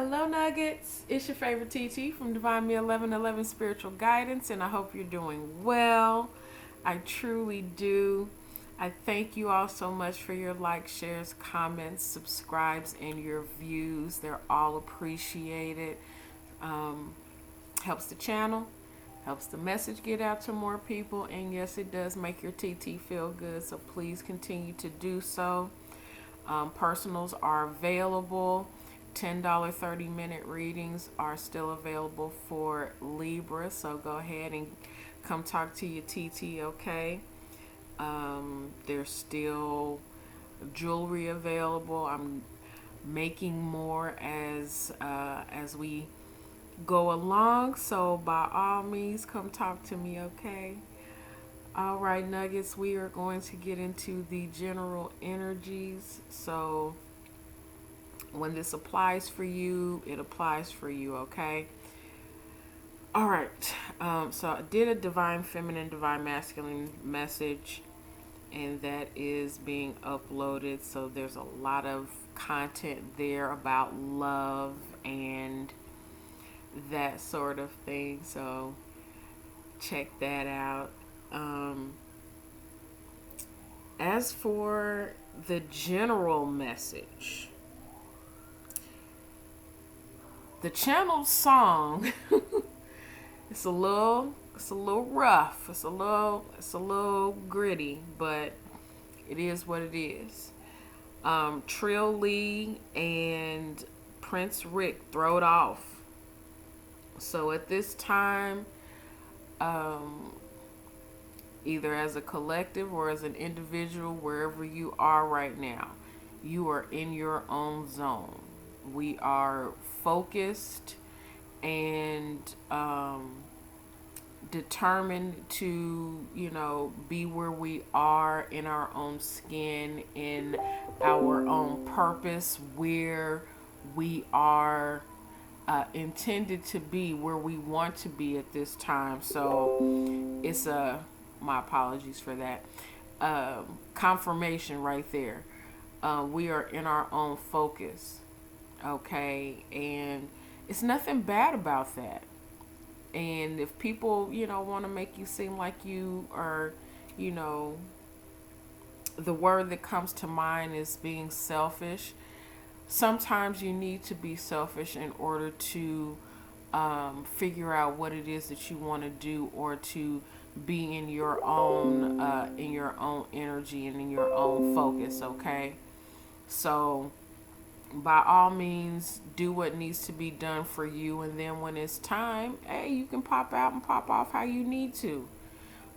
Hello, Nuggets. It's your favorite TT from Divine Me 1111 Spiritual Guidance, and I hope you're doing well. I truly do. I thank you all so much for your likes, shares, comments, subscribes, and your views. They're all appreciated. Helps the channel, helps the message get out to more people, and yes, it does make your TT feel good, so please continue to do so. Personals are available. $10 30-minute readings are still available for Libra, so go ahead and come talk to your TT, okay? There's still jewelry available. I'm making more as we go along, so by all means, come talk to me, okay? All right, Nuggets, we are going to get into the general energies. So when this applies for you, it applies for you, okay? All right. So I did a divine feminine, divine masculine message, and that is being uploaded. So there's a lot of content there about love and that sort of thing. So check that out. As for the general message, the channel song it's a little rough. It's a little gritty, but it is what it is. Treal and Prince Rick throw it off. So at this time, either as a collective or as an individual, wherever you are right now, you are in your own zone. We are focused and determined to, be where we are in our own skin, in our own purpose, where we are intended to be, where we want to be at this time. So it's my apologies for that. Confirmation right there. We are in our own focus. Okay. And it's nothing bad about that. And if people, want to make you seem like you are, the word that comes to mind is being selfish. Sometimes you need to be selfish in order to figure out what it is that you want to do, or to be in your own energy and in your own focus, okay? So by all means, do what needs to be done for you, and then when it's time, hey, you can pop out and pop off how you need to.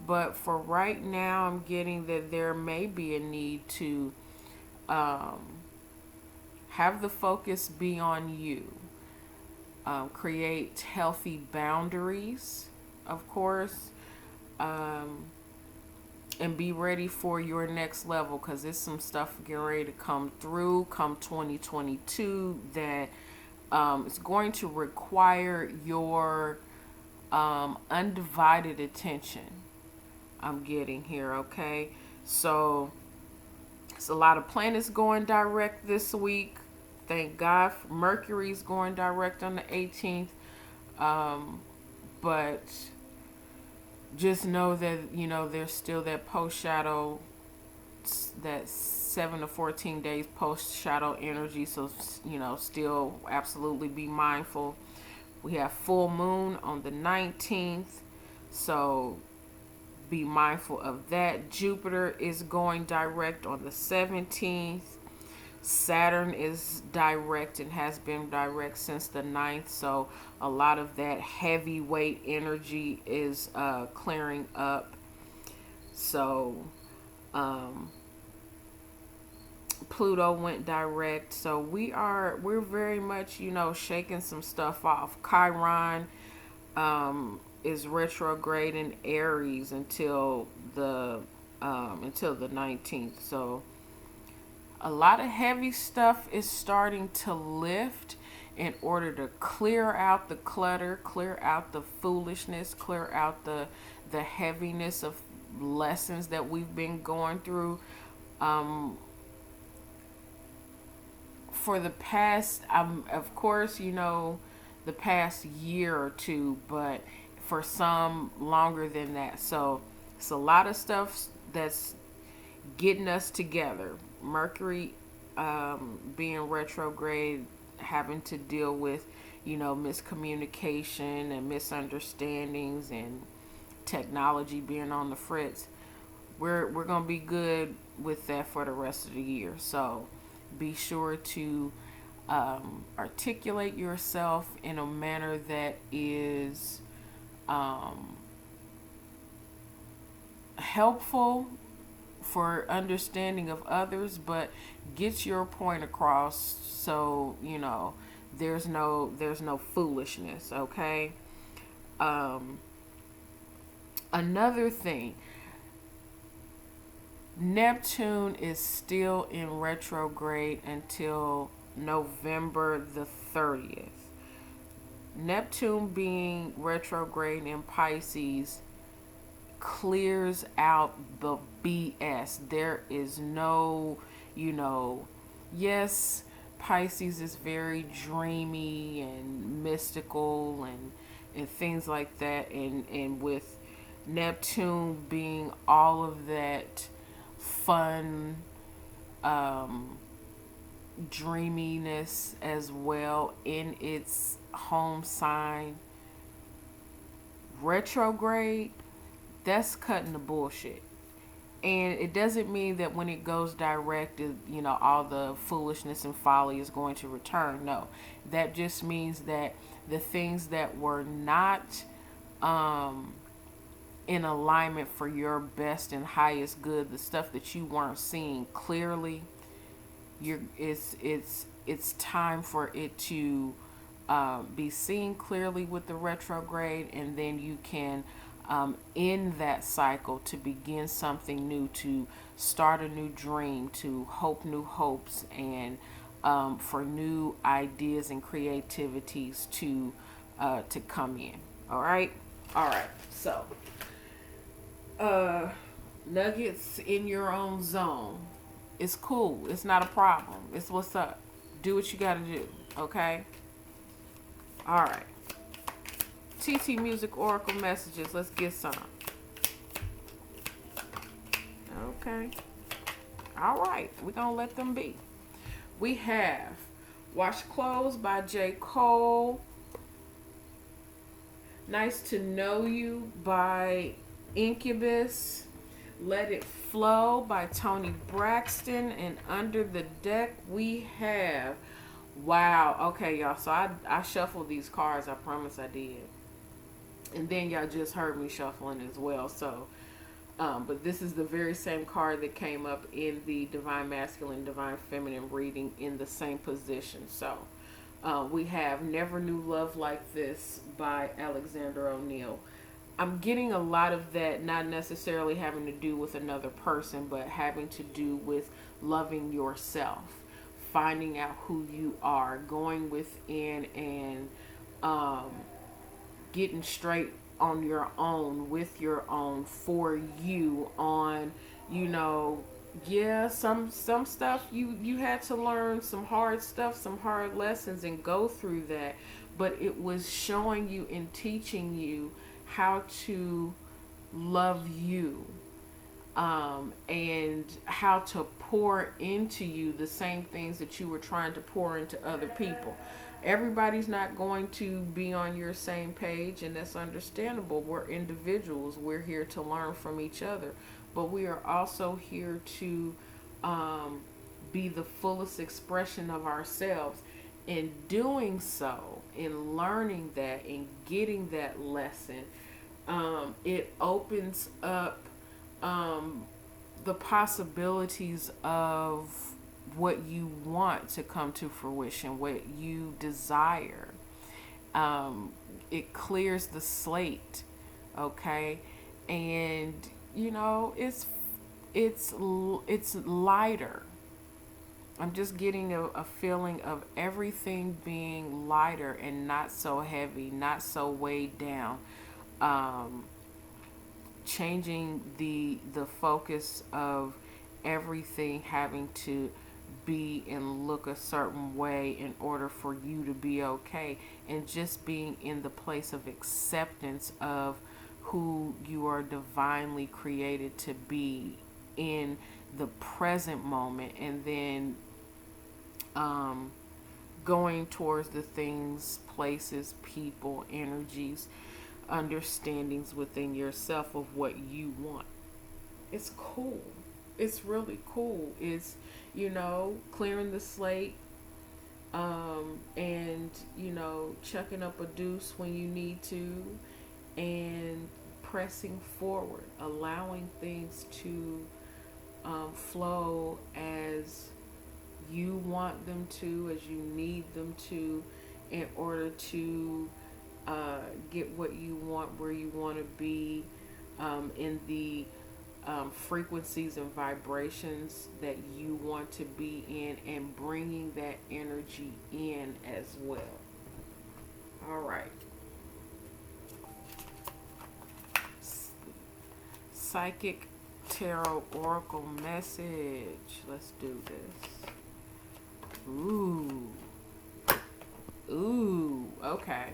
But for right now, I'm getting that there may be a need to have the focus be on you. Create healthy boundaries, of course, and be ready for your next level, because there's some stuff getting ready to come through come 2022 that is going to require your undivided attention. I'm getting here, okay? So it's a lot of planets going direct this week. Thank God. Mercury's going direct on the 18th. But just know that, there's still that post-shadow, that 7 to 14 days post-shadow energy. So, still absolutely be mindful. We have full moon on the 19th. So be mindful of that. Jupiter is going direct on the 17th. Saturn is direct and has been direct since the 9th. So a lot of that heavyweight energy is clearing up. So Pluto went direct. So we're very much, shaking some stuff off. Chiron is retrograde in Aries until the 19th. So a lot of heavy stuff is starting to lift in order to clear out the clutter, clear out the foolishness, clear out the heaviness of lessons that we've been going through. for the past, of course, the past year or two, but for some longer than that. So it's a lot of stuff that's getting us together. Mercury being retrograde, having to deal with, miscommunication and misunderstandings, and technology being on the fritz. We're gonna be good with that for the rest of the year. So be sure to articulate yourself in a manner that is helpful for understanding of others, but gets your point across, so there's no foolishness. Okay. Another thing, Neptune is still in retrograde until November the 30th. Neptune being retrograde in Pisces clears out the BS. There is no, yes, Pisces is very dreamy and mystical and things like that. And with Neptune being all of that fun, dreaminess as well in its home sign, retrograde, that's cutting the bullshit. And it doesn't mean that when it goes direct, all the foolishness and folly is going to return. No, that just means that the things that were not in alignment for your best and highest good, the stuff that you weren't seeing clearly, it's time for it to be seen clearly with the retrograde, and then you can end that cycle to begin something new, to start a new dream, to hope new hopes, and for new ideas and creativities to come in. All right. So nuggets in your own zone. It's cool. It's not a problem. It's what's up. Do what you got to do. Okay. All right. TT Music Oracle messages. Let's get some. Okay. All right. We're going to let them be. We have Wash Clothes by J. Cole. Nice to Know You by Incubus. Let It Flow by Tony Braxton. And Under the Deck we have, wow, okay, y'all, so I shuffled these cards. I promise I did. And then y'all just heard me shuffling as well. So but this is the very same card that came up in the Divine Masculine, Divine Feminine reading in the same position. So we have Never Knew Love Like This by Alexander O'Neill. I'm getting a lot of that, not necessarily having to do with another person, but having to do with loving yourself, finding out who you are, going within and getting straight on your own, with your own, for you, on, yeah, some stuff you had to learn, some hard stuff, some hard lessons, and go through that. But it was showing you and teaching you how to love you, and how to pour into you the same things that you were trying to pour into other people. Everybody's not going to be on your same page, and that's understandable. We're individuals. We're here to learn from each other, but we are also here to be the fullest expression of ourselves. In doing so, in learning that and getting that lesson, it opens up the possibilities of what you want to come to fruition, what you desire. It clears the slate, okay? And it's lighter. I'm just getting a feeling of everything being lighter and not so heavy, not so weighed down. Changing the focus of everything having to be and look a certain way in order for you to be okay, and just being in the place of acceptance of who you are divinely created to be in the present moment, and then going towards the things, places, people, energies, understandings within yourself of what you want. It's cool. It's really cool. It's, clearing the slate, and, chucking up a deuce when you need to, and pressing forward, allowing things to flow as you want them to, as you need them to, in order to get what you want, where you want to be, in the frequencies and vibrations that you want to be in, and bringing that energy in as well. All right. Psychic Tarot Oracle message. Let's do this. Ooh, okay.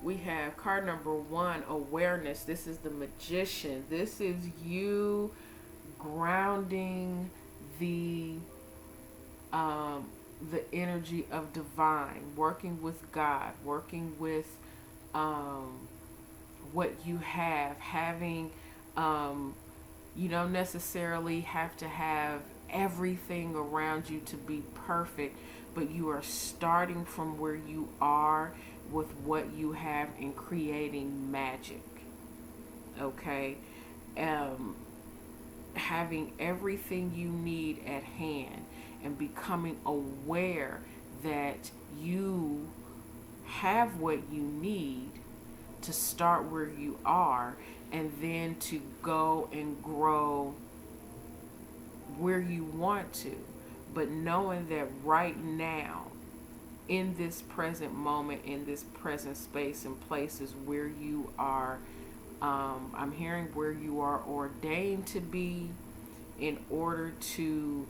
We have card number 1, awareness. This is the Magician. This is you grounding the energy of divine, working with God, working with what you have, having, you don't necessarily have to have everything around you to be perfect, but you are starting from where you are with what you have and creating magic. Okay? Having everything you need at hand and becoming aware that you have what you need to start where you are, and then to go and grow where you want to, but knowing that right now, in this present moment, in this present space and places where you are, I'm hearing where you are ordained to be, in order to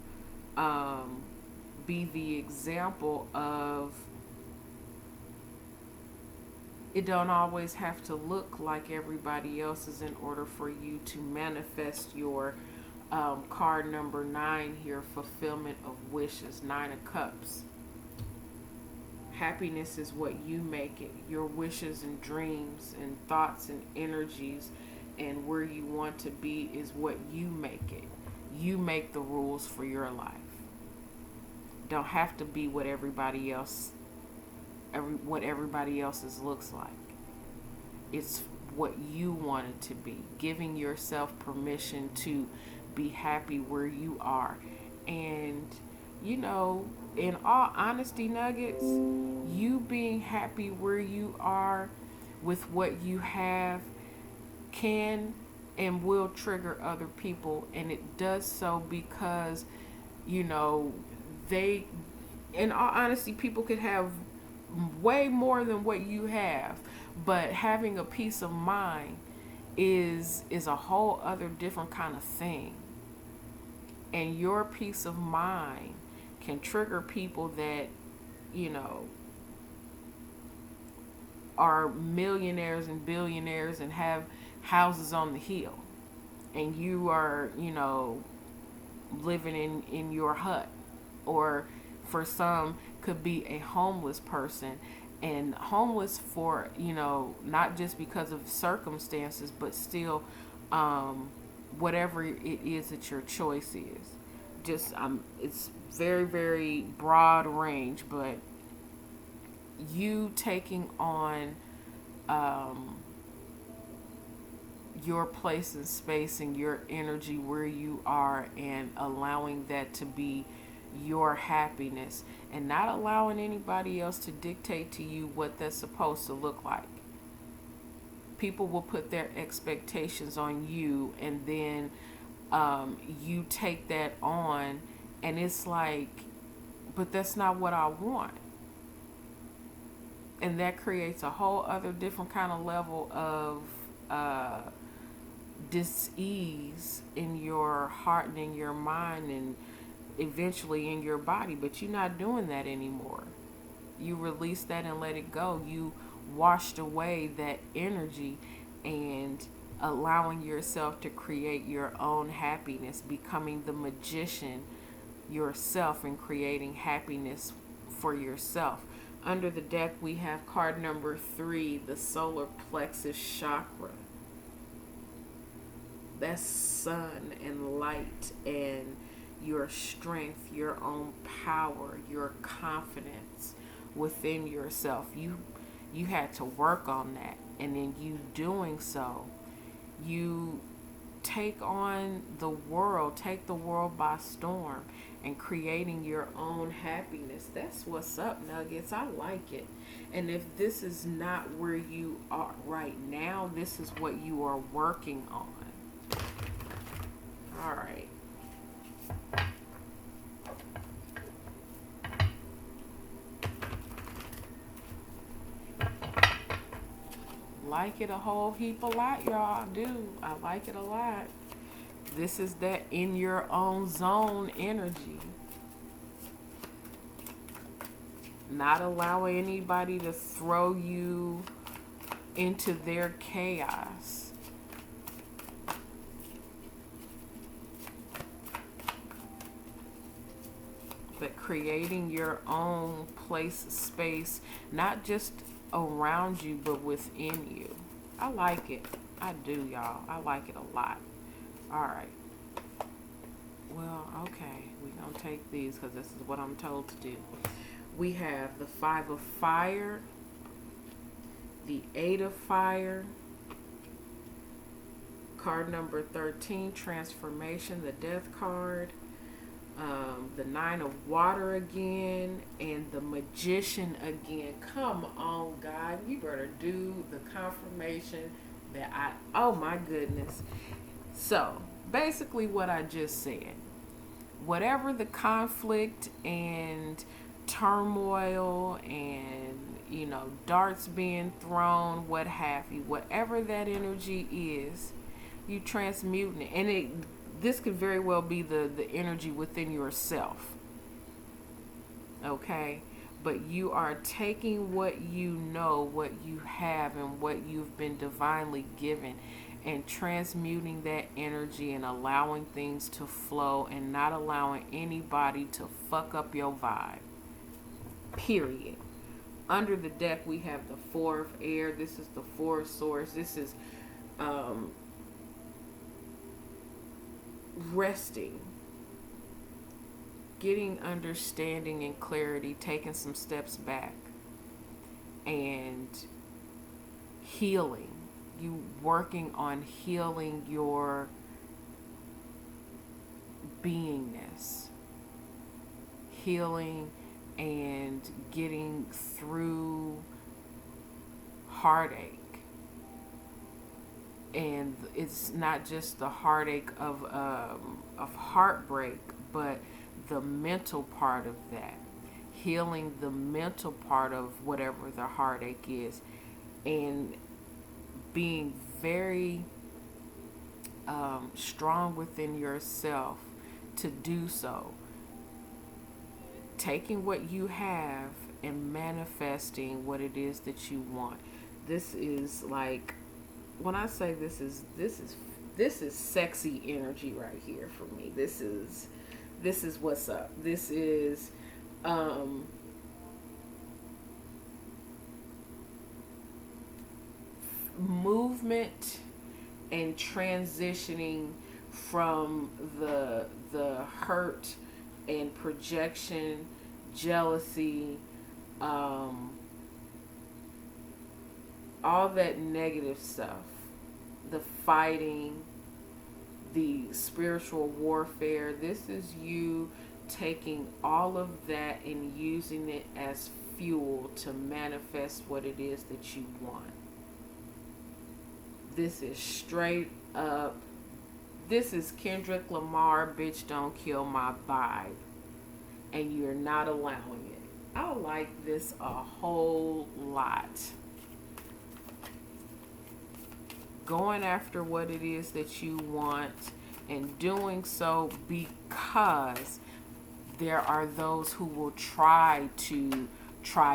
be the example of, it don't always have to look like everybody else's in order for you to manifest your card number 9 here, fulfillment of wishes, 9 of Cups. Happiness is what you make it. Your wishes and dreams and thoughts and energies and where you want to be is what you make it. You make the rules for your life. Don't have to be what everybody else's looks like. It's what you want it to be. Giving yourself permission to be happy where you are. And, in all honesty, nuggets, you being happy where you are with what you have can and will trigger other people. And it does so because, they, in all honesty, people could have way more than what you have, but having a peace of mind is a whole other different kind of thing. And your peace of mind can trigger people that, are millionaires and billionaires and have houses on the hill, and you are, living in your hut, or for some could be a homeless person, and homeless for, not just because of circumstances, but still, whatever it is that your choice is. Just, it's very, very broad range, but you taking on your place in space and your energy where you are, and allowing that to be your happiness, and not allowing anybody else to dictate to you what that's supposed to look like. People will put their expectations on you, and then you take that on, and it's like, but that's not what I want. And that creates a whole other different kind of level of dis-ease in your heart and in your mind, and eventually in your body, but you're not doing that anymore. You release that and let it go. You washed away that energy and allowing yourself to create your own happiness, becoming the magician yourself and creating happiness for yourself. Under the deck, we have card number 3, the solar plexus chakra. That's sun and light and your strength, your own power, your confidence within yourself. You had to work on that, and in you doing so, you take on the world, take the world by storm, and creating your own happiness. That's what's up, Nuggets. I like it. And if this is not where you are right now, this is what you are working on. All right. Like it a whole heap a lot, y'all. I do. I like it a lot. This is that in your own zone energy. Not allowing anybody to throw you into their chaos. But creating your own place, space, not just around you, but within you. I like it. I do, y'all. I like it a lot. All right. Well, okay. We're going to take these because this is what I'm told to do. We have the 5 of fire, the 8 of fire, card number 13, transformation, the death card, the 9 of water again, and the magician again. Come on, God. You better do the confirmation that oh my goodness. So, basically what I just said, whatever the conflict and turmoil and, darts being thrown, what have you, whatever that energy is, you transmuting it. And this could very well be the energy within yourself. Okay? But you are taking what you know, what you have, and what you've been divinely given, and transmuting that energy and allowing things to flow and not allowing anybody to fuck up your vibe. Period. Under the deck, we have the 4 of air. This is the 4 of swords. This is resting, getting understanding and clarity, taking some steps back, and healing. You working on healing your beingness, healing and getting through heartache. And it's not just the heartache of heartbreak, but the mental part of that. Healing the mental part of whatever the heartache is, and being very strong within yourself to do so. Taking what you have and manifesting what it is that you want. This is like, when I say this is sexy energy right here for me. This is what's up. This is movement and transitioning from the hurt and projection, jealousy, all that negative stuff, the fighting, the spiritual warfare. This is you taking all of that and using it as fuel to manifest what it is that you want. This is straight up, this is Kendrick Lamar, bitch don't kill my vibe, and you're not allowing it. I like this a whole lot. Going after what it is that you want and doing so because there are those who will try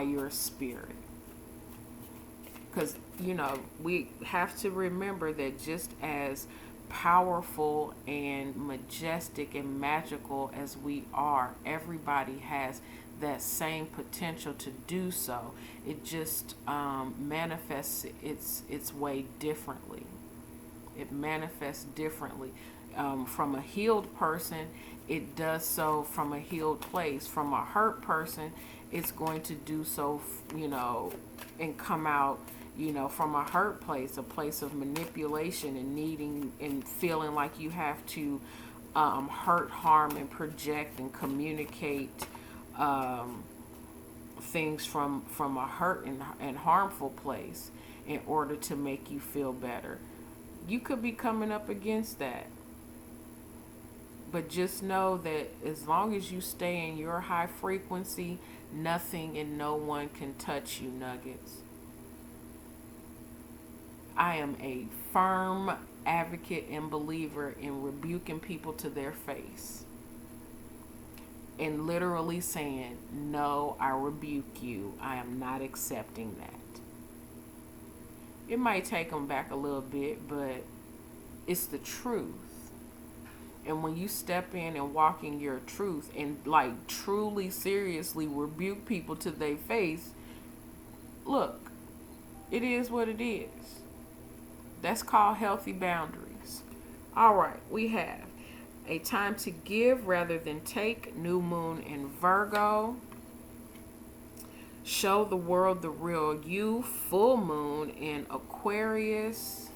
your spirit. Because, we have to remember that just as powerful and majestic and magical as we are, everybody has that same potential to do so. It just manifests its way differently. It manifests differently. From a healed person, it does so from a healed place. From a hurt person, it's going to do so, and come out, from a hurt place, a place of manipulation and needing and feeling like you have to hurt, harm, and project and communicate things from a hurt and harmful place in order to make you feel better. You could be coming up against that. But just know that as long as you stay in your high frequency, nothing and no one can touch you, nuggets. I am a firm advocate and believer in rebuking people to their face. And literally saying, no, I rebuke you. I am not accepting that. It might take them back a little bit, but it's the truth. And when you step in and walk in your truth and like truly, seriously rebuke people to their face, look, it is what it is. That's called healthy boundaries. All right, we have a time to give rather than take, new moon in Virgo. Show the world the real you, full moon in Aquarius.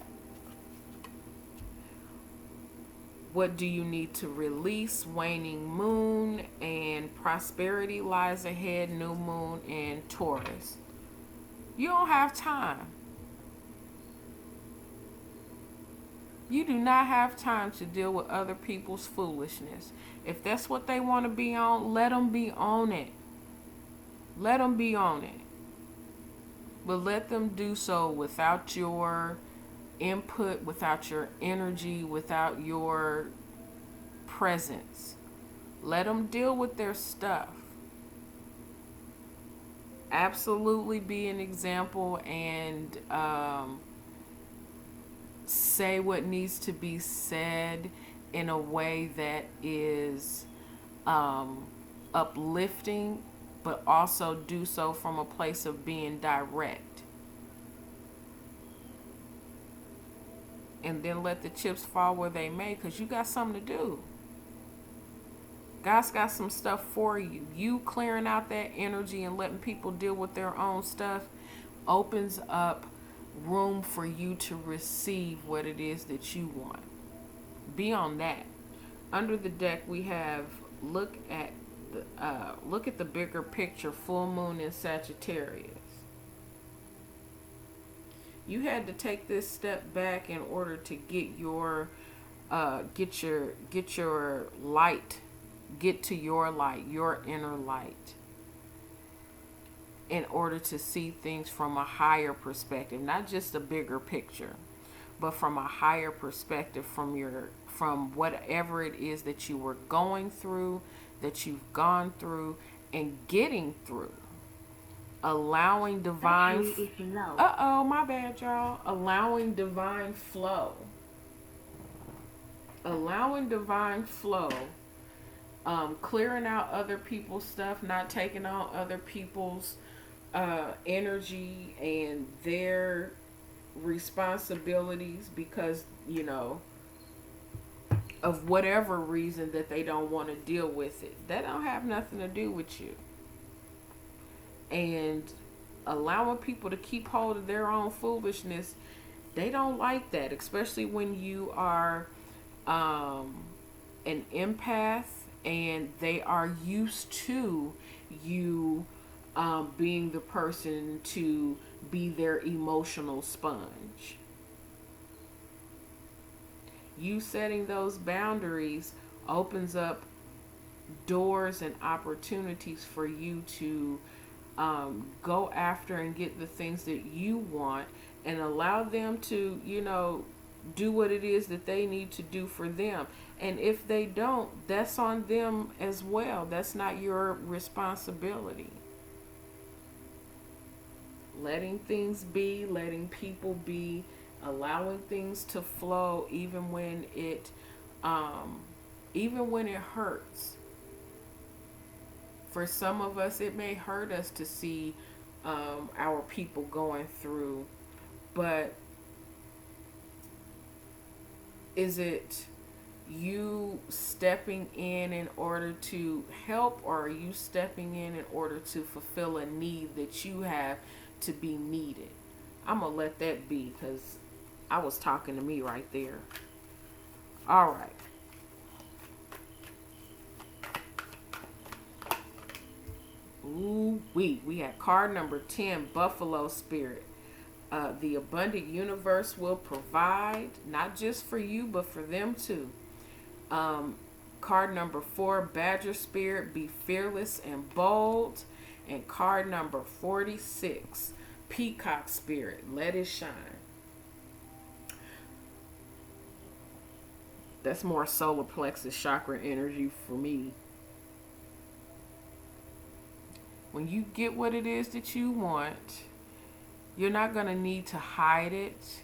What do you need to release? Waning moon, and prosperity lies ahead, new moon in Taurus. You don't have time. You do not have time to deal with other people's foolishness. If that's what they want to be on, let them be on it. Let them be on it. But let them do so without your input, without your energy, without your presence. Let them deal with their stuff. Absolutely be an example and say what needs to be said in a way that is uplifting, but also do so from a place of being direct. And then let the chips fall where they may, because you got something to do. God's got some stuff for you. You clearing out that energy and letting people deal with their own stuff opens up room for you to receive what it is that you want. Be on that. Under the deck, we have look at the bigger picture, full moon in Sagittarius. You had to take this step back in order to get your light, get to your light, your inner light, in order to see things from a higher perspective, not just a bigger picture, but from a higher perspective, from whatever it is that you were going through, that you've gone through, and getting through. Allowing divine my bad, y'all. Allowing divine flow. Clearing out other people's stuff, not taking on other people's energy and their responsibilities because, of whatever reason that they don't want to deal with it. That don't have nothing to do with you. And allowing people to keep hold of their own foolishness, they don't like that, especially when you are an empath and they are used to you being the person to be their emotional sponge. You setting those boundaries opens up doors and opportunities for you to go after and get the things that you want, and allow them to, do what it is that they need to do for them. And if they don't, that's on them as well. That's not your responsibility. Letting things be, letting people be, allowing things to flow, even when it hurts. For some of us, it may hurt us to see our people going through, but is it you stepping in order to help, or are you stepping in order to fulfill a need that you have to be needed? I'm gonna let that be, because I was talking to me right there. All right. Ooh, we had card number 10, Buffalo Spirit. The abundant universe will provide, not just for you, but for them too. Card number 4, Badger Spirit, be fearless and bold. And card number 46, Peacock Spirit, let it shine. That's more solar plexus chakra energy for me. When you get what it is that you want, you're not going to need to hide it,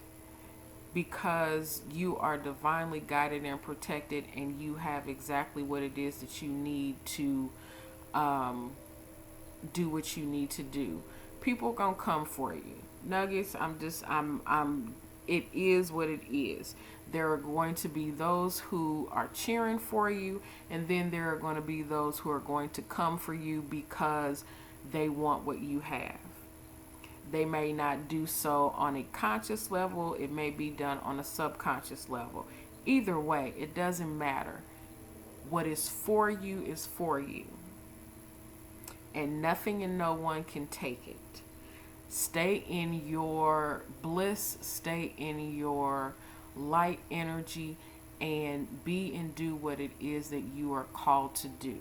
because you are divinely guided and protected, and you have exactly what it is that you need to do what you need to do. People are going to come for you. Nuggets, it is what it is. There are going to be those who are cheering for you, and then there are going to be those who are going to come for you because they want what you have. They may not do so on a conscious level. It may be done on a subconscious level. Either way, it doesn't matter. What is for you is for you. And nothing and no one can take it. Stay in your bliss. Stay in your light energy. And be and do what it is that you are called to do.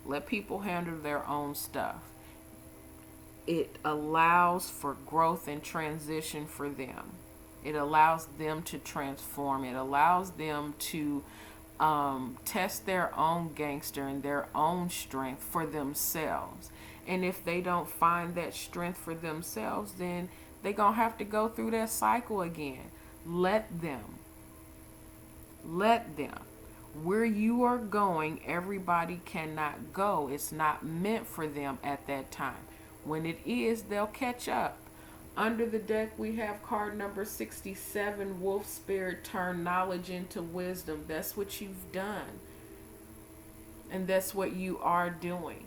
Let people handle their own stuff. It allows for growth and transition for them. It allows them to transform. It allows them to test their own gangster and their own strength for themselves. And if they don't find that strength for themselves, then they're going to have to go through that cycle again. Let them. Let them. Where you are going, everybody cannot go. It's not meant for them at that time. When it is, they'll catch up. Under the deck, we have card number 67, Wolf Spirit, turn knowledge into wisdom. That's what you've done. And that's what you are doing.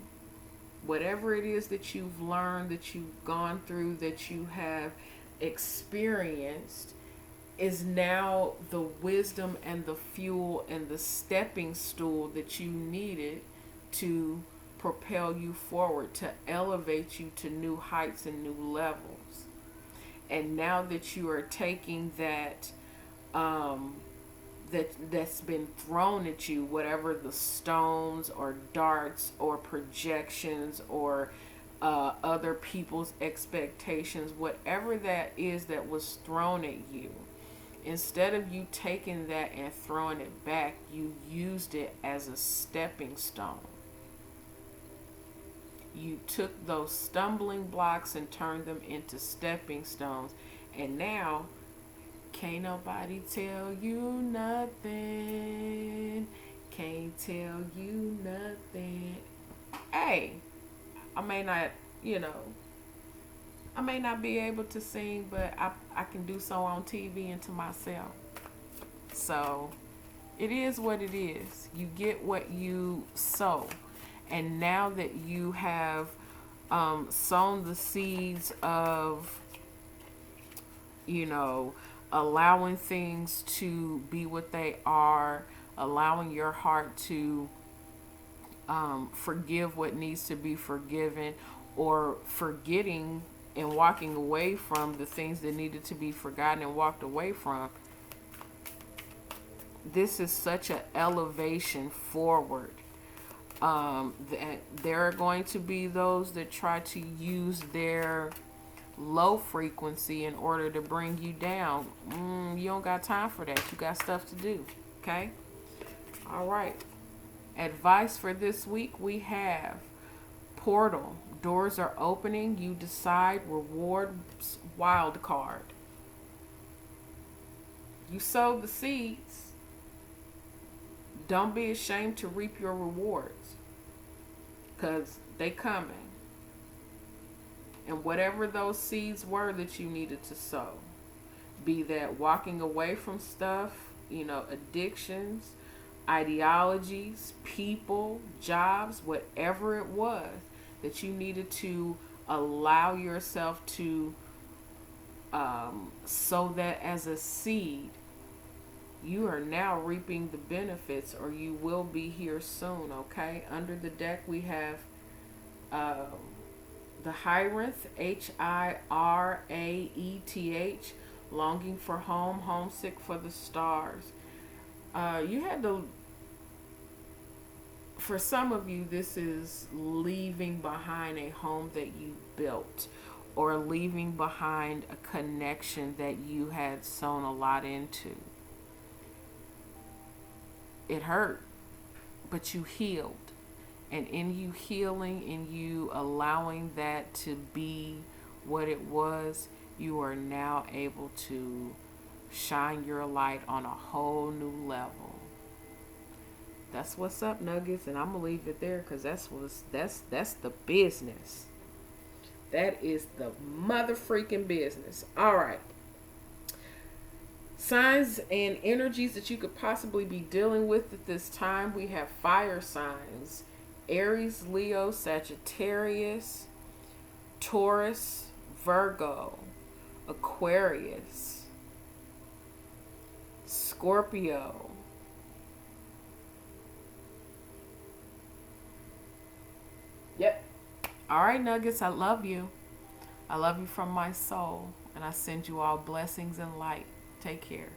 Whatever it is that you've learned, that you've gone through, that you have experienced, is now the wisdom and the fuel and the stepping stool that you needed to propel you forward, to elevate you to new heights and new levels. And now that you are taking that that's been thrown at you, whatever the stones or darts or projections or other people's expectations, whatever that is that was thrown at you, instead of you taking that and throwing it back, you used it as a stepping stone. You took those stumbling blocks and turned them into stepping stones. And now, can't nobody tell you nothing. Can't tell you nothing. Hey, I may not be able to sing, but I can do so on TV and to myself. So, it is what it is. You get what you sow. And now that you have sown the seeds of, allowing things to be what they are, allowing your heart to forgive what needs to be forgiven, or forgetting and walking away from the things that needed to be forgotten and walked away from, this is such an elevation forward. That there are going to be those that try to use their low frequency in order to bring you down. You don't got time for that. You got stuff to do. Okay? All right. Advice for this week, we have portal. Doors are opening. You decide. Rewards wild card. You sow the seeds. Don't be ashamed to reap your rewards, because they coming. And whatever those seeds were that you needed to sow, be that walking away from stuff, addictions, ideologies, people, jobs, whatever it was that you needed to allow yourself to sow that as a seed, you are now reaping the benefits, or you will be here soon. Okay? Under the deck we have the Hiraeth, Hiraeth, longing for home, homesick for the stars. You had to, for some of you, this is leaving behind a home that you built, or leaving behind a connection that you had sown a lot into. It hurt, but you healed. And in you healing, in you allowing that to be what it was, you are now able to shine your light on a whole new level. That's what's up, Nuggets, and I'm gonna leave it there, because that's the business. That is the mother freaking business. All right. Signs and energies that you could possibly be dealing with at this time. We have fire signs: Aries, Leo, Sagittarius, Taurus, Virgo, Aquarius, Scorpio, yep. All right, Nuggets, I love you. I love you from my soul, and I send you all blessings and light. Take care.